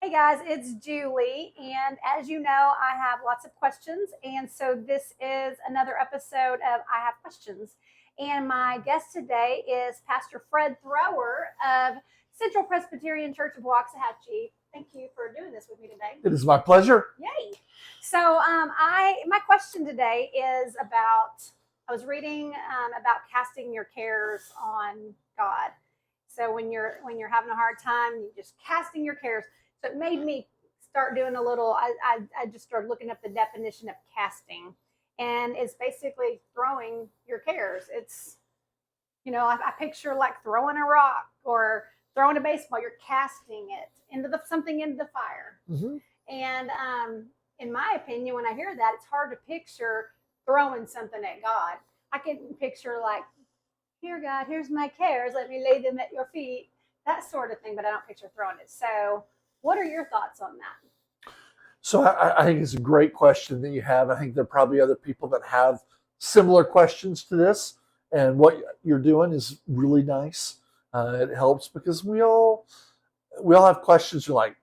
Hey guys, it's Julie, and as you know, I have lots of questions, and so this is another episode of I Have Questions. And my guest today is Pastor Fred Thrower of Central Presbyterian Church of Waxahachie. Thank you for doing this with me today. It is my pleasure. Yay! So, my question today is about. I was reading about casting your cares on God. So when you're having a hard time, you're just casting your cares. So it made me start doing a little. I just started looking up the definition of casting, and it's basically throwing your cares. It's I picture like throwing a rock or throwing a baseball. You're casting it into something into the fire. Mm-hmm. And in my opinion, when I hear that, it's hard to picture throwing something at God. I can picture like, here, God, here's my cares. Let me lay them at your feet. That sort of thing, but I don't picture throwing it. So what are your thoughts on that? So I think it's a great question that you have. I think there are probably other people that have similar questions to this. And what you're doing is really nice. It helps because we all have questions like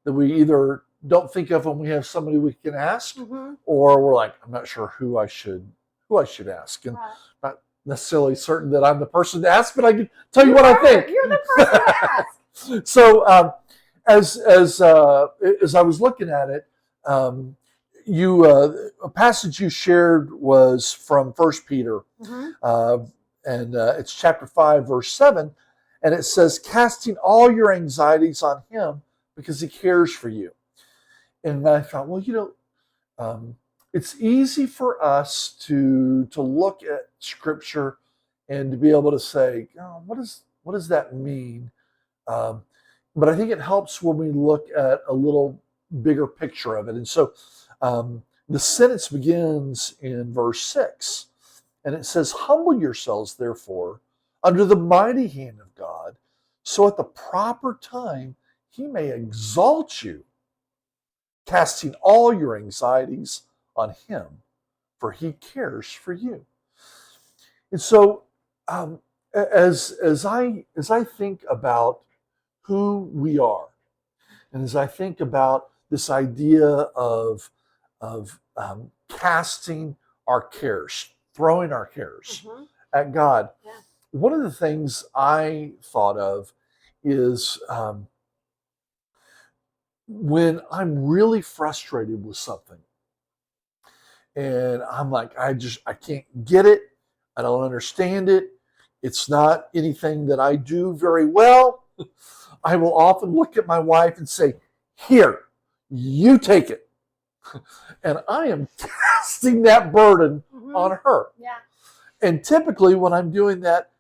that we either don't think of when we have somebody we can ask, Mm-hmm. or we're like, I'm not sure who I should ask. And Right. not necessarily certain that I'm the person to ask, but I can tell you what I think. You're the person to ask. So as I was looking at it, a passage you shared was from 1 Peter, Mm-hmm. and it's chapter 5, verse 7, and it says, casting all your anxieties on him because he cares for you. And I thought, well, it's easy for us to look at Scripture and to be able to say, oh, what does that mean? But I think it helps when we look at a little bigger picture of it. And so the sentence begins in verse 6, and it says, humble yourselves, therefore, under the mighty hand of God, so at the proper time he may exalt you, casting all your anxieties on him, for he cares for you. And so as I think about who we are, and as I think about this idea of casting our cares, throwing our cares at God, one of the things I thought of is when I'm really frustrated with something, and I'm like, I can't get it, I don't understand it, it's not anything that I do very well, I will often look at my wife and say, here, you take it. And I am casting that burden on her. Yeah. And typically when I'm doing that,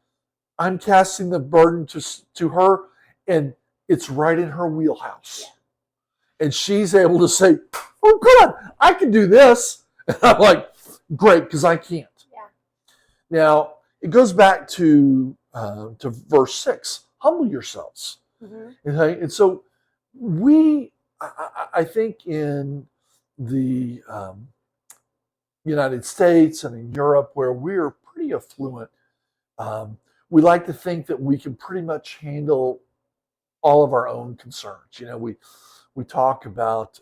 I'm casting the burden to her, and it's right in her wheelhouse. Yeah. And she's able to say, oh, good, I can do this. And I'm like, great, because I can't. Yeah. Now, it goes back to verse 6, humble yourselves. Mm-hmm. Okay? And so I think in the United States and in Europe, where we're pretty affluent, we like to think that we can pretty much handle all of our own concerns. We talk about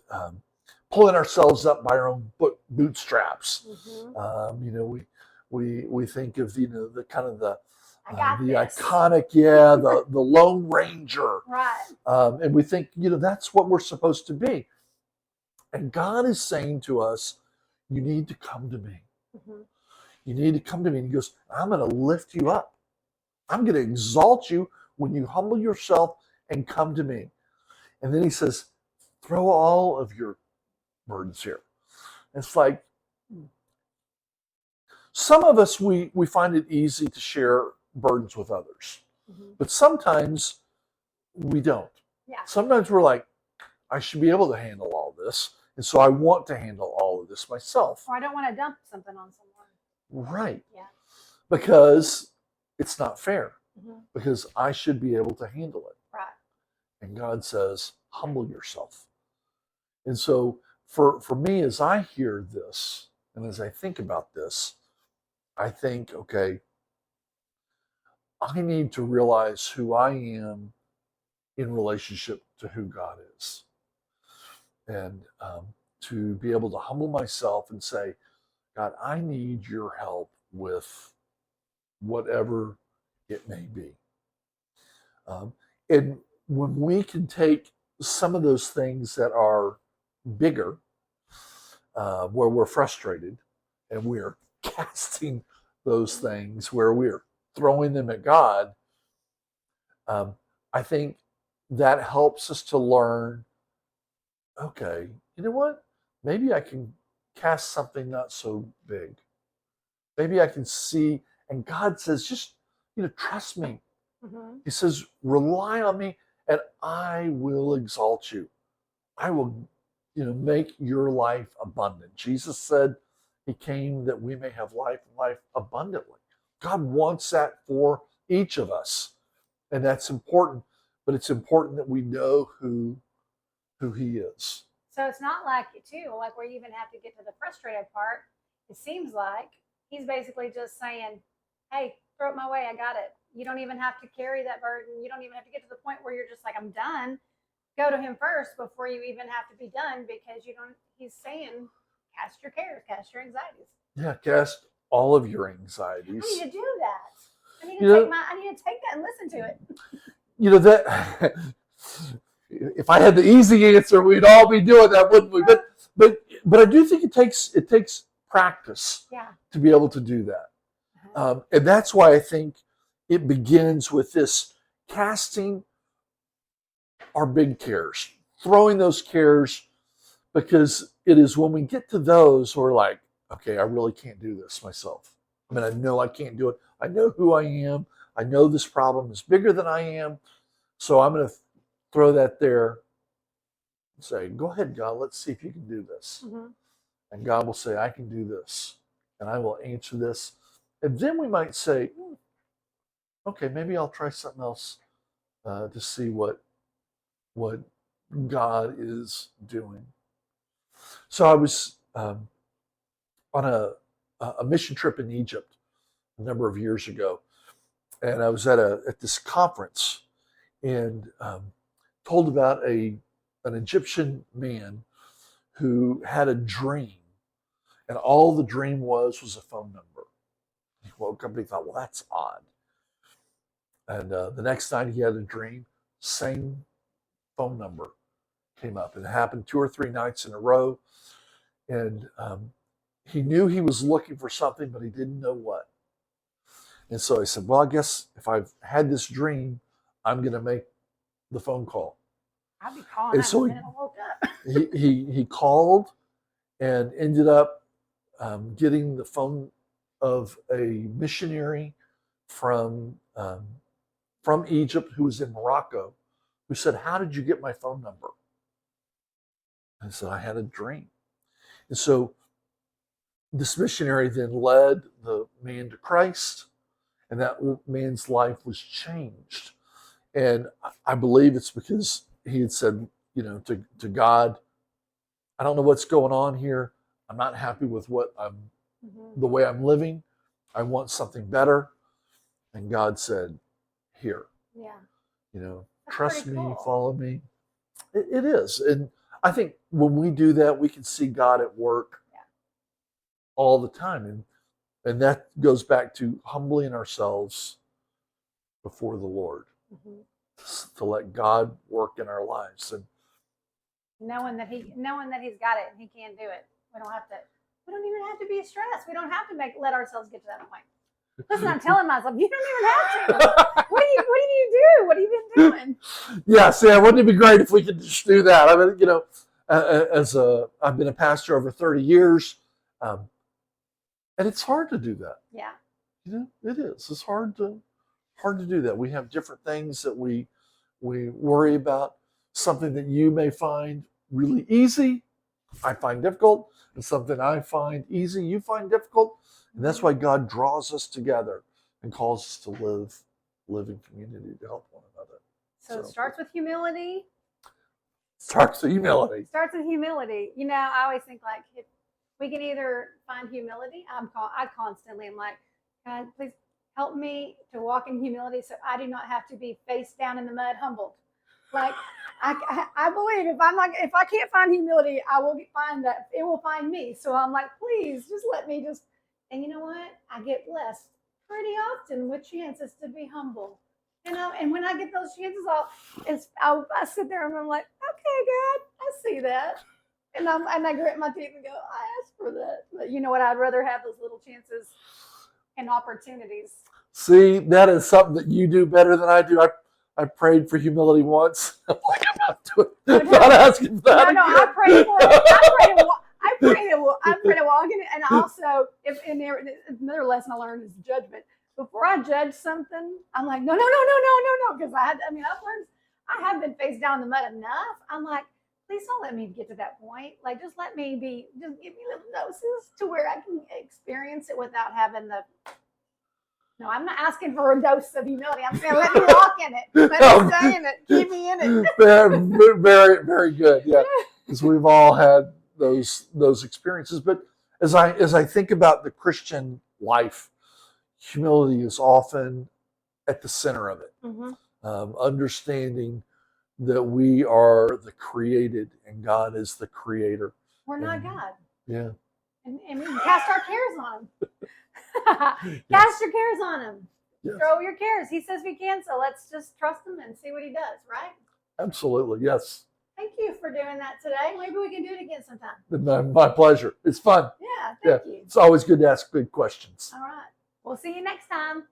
pulling ourselves up by our own bootstraps. Mm-hmm. We think of the kind of the iconic, the Lone Ranger, right? And we think that's what we're supposed to be. And God is saying to us, you need to come to me. Mm-hmm. You need to come to me. And he goes, I'm going to lift you up. I'm going to exalt you when you humble yourself and come to me. And then he says, throw all of your burdens here. It's like, some of us, we find it easy to share burdens with others. Mm-hmm. But sometimes we don't. Yeah. Sometimes we're like, I should be able to handle all this. And so I want to handle all of this myself. Or I don't want to dump something on someone. Right. Yeah. Because it's not fair. Mm-hmm. Because I should be able to handle it. Right. And God says, humble yourself. And so for me, as I hear this, and as I think about this, I think, okay, I need to realize who I am in relationship to who God is. And to be able to humble myself and say, God, I need your help with whatever it may be. And when we can take some of those things that are bigger, where we're frustrated and we're casting those things, where we're throwing them at God, I think that helps us to learn, okay, you know what? Maybe I can cast something not so big. Maybe I can see, and God says, just, trust me. Mm-hmm. He says, rely on me and I will exalt you. I will, make your life abundant. Jesus said he came that we may have life and life abundantly. God wants that for each of us. And that's important, but it's important that we know who he is. So it's not like, too, like where you even have to get to the frustrated part. It seems like he's basically just saying, hey, throw it my way. I got it. You don't even have to carry that burden. You don't even have to get to the point where you're just like, I'm done. Go to him first before you even have to be done, because he's saying, cast your cares, cast your anxieties. Yeah, cast all of your anxieties. I need to do that. I need to take that and listen to it. That if I had the easy answer, we'd all be doing that, wouldn't we? But I do think it takes practice to be able to do that. And that's why I think it begins with this casting our big cares, throwing those cares, because it is when we get to those we're like, okay, I really can't do this myself. I mean, I know I can't do it. I know who I am. I know this problem is bigger than I am. So I'm going to throw that there and say, go ahead, God, let's see if you can do this. Mm-hmm. And God will say, I can do this. And I will answer this. And then we might say, okay, maybe I'll try something else to see what God is doing. So I was on a mission trip in Egypt a number of years ago, and I was at this conference and told about an Egyptian man who had a dream, and all the dream was a phone number. He woke up and he thought, well, that's odd. And the next night he had a dream, same phone number came up. It happened 2 or 3 nights in a row. And he knew he was looking for something, but he didn't know what. And so I said, well, I guess if I've had this dream, I'm going to make the phone call. I'll be calling and so I woke up. he called and ended up getting the phone of a missionary from Egypt who was in Morocco, who said, how did you get my phone number? And I said, I had a dream. And so this missionary then led the man to Christ, and that man's life was changed. And I believe it's because he had said, to God, I don't know what's going on here. I'm not happy with the way I'm living. I want something better. And God said, here. Yeah. Trust me, follow me. It is. And I think when we do that, we can see God at work all the time. And that goes back to humbling ourselves before the Lord, to let God work in our lives. And knowing that he's got it and he can do it. We don't even have to be stressed. We don't have to let ourselves get to that point. Listen, I'm telling myself, you don't even have to. What do you do? What have you been doing? Yeah, Sam, wouldn't it be great if we could just do that? I mean, I've been a pastor over 30 years, and it's hard to do that. Yeah. It is. It's hard to do that. We have different things that we worry about. Something that you may find really easy, I find difficult, and something I find easy, you find difficult. And that's why God draws us together and calls us to live in community to help one another. So it starts with humility. Starts with humility. I always think like if we can either find humility. I constantly am like, God, please help me to walk in humility so I do not have to be face down in the mud humbled. Like, I believe if I can't find humility, I will find that it will find me. So I'm like, please just let me just, and you know what? I get blessed pretty often with chances to be humble. And when I get those chances, I sit there and I'm like, okay, God, I see that. And I grit my teeth and go, I asked for that. But you know what? I'd rather have those little chances and opportunities. See, that is something that you do better than I do. I prayed for humility once. I'm like, I'm not asking for that. No, I prayed for it. I prayed to walk in it. And also, another lesson I learned is judgment. Before I judge something, I'm like, no. Because I've learned, I have been face down in the mud enough. I'm like, please don't let me get to that point. Like, just let me just give me little doses to where I can experience it without having the. No, I'm not asking for a dose of humility. I'm saying let me walk in it. Let me stay in it. Keep me in it. Very, very good. Yeah, because we've all had those experiences. But as I think about the Christian life, humility is often at the center of it. Mm-hmm. Understanding that we are the created and God is the creator. We're not God. Yeah. And we can cast our cares on him. Yes. Cast your cares on him. Yes. Throw your cares. He says we can, so let's just trust him and see what he does, right? Absolutely, yes. Thank you for doing that today. Maybe we can do it again sometime. My pleasure. It's fun. Yeah, thank you. It's always good to ask good questions. All right. We'll see you next time.